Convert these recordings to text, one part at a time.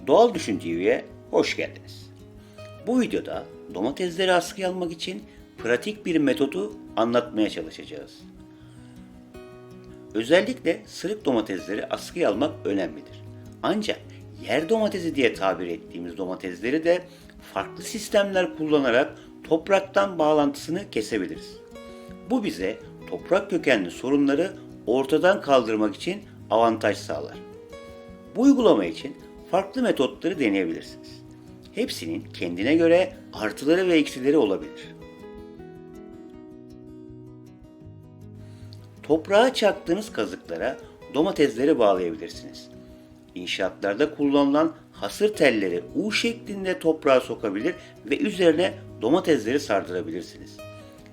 Doğal Düşün TV'ye hoş geldiniz. Bu videoda domatesleri askıya almak için pratik bir metodu anlatmaya çalışacağız. Özellikle sırık domatesleri askıya almak önemlidir. Ancak yer domatesi diye tabir ettiğimiz domatesleri de farklı sistemler kullanarak topraktan bağlantısını kesebiliriz. Bu bize toprak kökenli sorunları ortadan kaldırmak için avantaj sağlar. Bu uygulama için farklı metotları deneyebilirsiniz. Hepsinin kendine göre artıları ve eksileri olabilir. Toprağa çaktığınız kazıklara domatesleri bağlayabilirsiniz. İnşaatlarda kullanılan hasır telleri U şeklinde toprağa sokabilir ve üzerine domatesleri sardırabilirsiniz.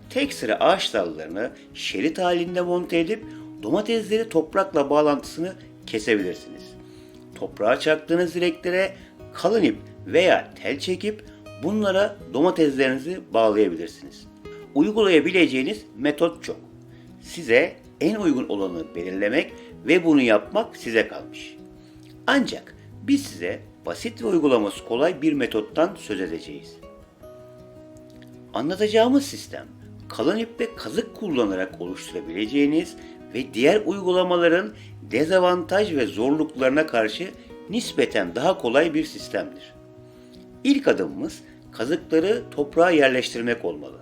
Tek sıra ağaç dallarını şerit halinde monte edip domatesleri toprakla bağlantısını kesebilirsiniz. Toprağa çaktığınız direklere kalın ip veya tel çekip bunlara domateslerinizi bağlayabilirsiniz. Uygulayabileceğiniz metot çok. Size en uygun olanı belirlemek ve bunu yapmak size kalmış. Ancak biz size basit ve uygulaması kolay bir metottan söz edeceğiz. Anlatacağımız sistem, kalın ip ve kazık kullanarak oluşturabileceğiniz ve diğer uygulamaların dezavantaj ve zorluklarına karşı nispeten daha kolay bir sistemdir. İlk adımımız kazıkları toprağa yerleştirmek olmalı.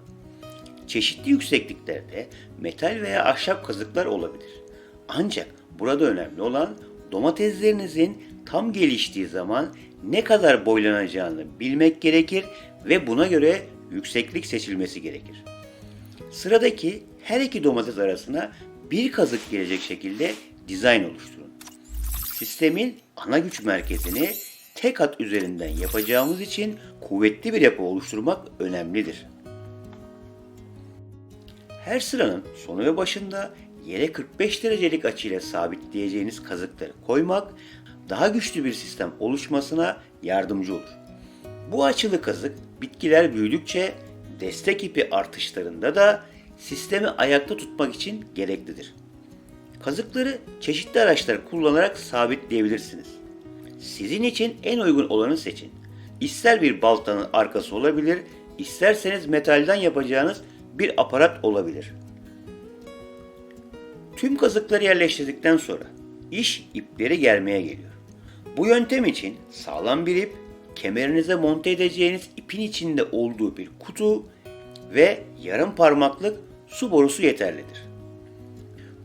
Çeşitli yüksekliklerde metal veya ahşap kazıklar olabilir. Ancak burada önemli olan domateslerinizin tam geliştiği zaman ne kadar boylanacağını bilmek gerekir ve buna göre yükseklik seçilmesi gerekir. Sıradaki her iki domates arasına bir kazık gelecek şekilde dizayn oluşturun. Sistemin ana güç merkezini tek hat üzerinden yapacağımız için kuvvetli bir yapı oluşturmak önemlidir. Her sıranın sonu ve başında yere 45 derecelik açıyla sabitleyeceğiniz kazıkları koymak daha güçlü bir sistem oluşmasına yardımcı olur. Bu açılı kazık bitkiler büyüdükçe destek ipi artışlarında da sistemi ayakta tutmak için gereklidir. Kazıkları çeşitli araçlar kullanarak sabitleyebilirsiniz. Sizin için en uygun olanı seçin. İster bir baltanın arkası olabilir, isterseniz metalden yapacağınız bir aparat olabilir. Tüm kazıkları yerleştirdikten sonra iş ipleri germeye geliyor. Bu yöntem için sağlam bir ip, kemerinize monte edeceğiniz ipin içinde olduğu bir kutu ve yarım parmaklık su borusu yeterlidir.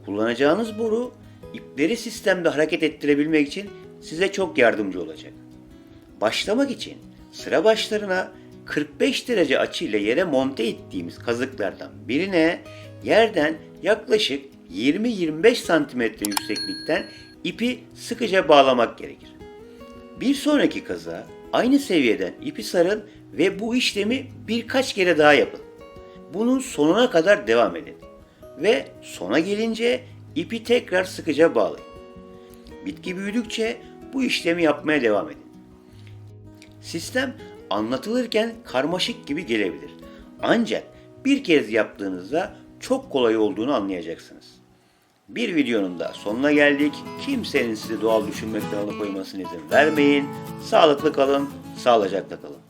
Kullanacağınız boru ipleri sistemde hareket ettirebilmek için size çok yardımcı olacak. Başlamak için sıra başlarına 45 derece açıyla yere monte ettiğimiz kazıklardan birine yerden yaklaşık 20-25 cm yükseklikten ipi sıkıca bağlamak gerekir. Bir sonraki kazığa aynı seviyeden ipi sarın ve bu işlemi birkaç kere daha yapın. Bunun sonuna kadar devam edin. Ve sona gelince ipi tekrar sıkıca bağlayın. Bitki büyüdükçe bu işlemi yapmaya devam edin. Sistem anlatılırken karmaşık gibi gelebilir. Ancak bir kez yaptığınızda çok kolay olduğunu anlayacaksınız. Bir videonun da sonuna geldik. Kimsenin sizi doğal düşünmekten alıkoymasına izin vermeyin. Sağlıklı kalın, sağlıcakla kalın.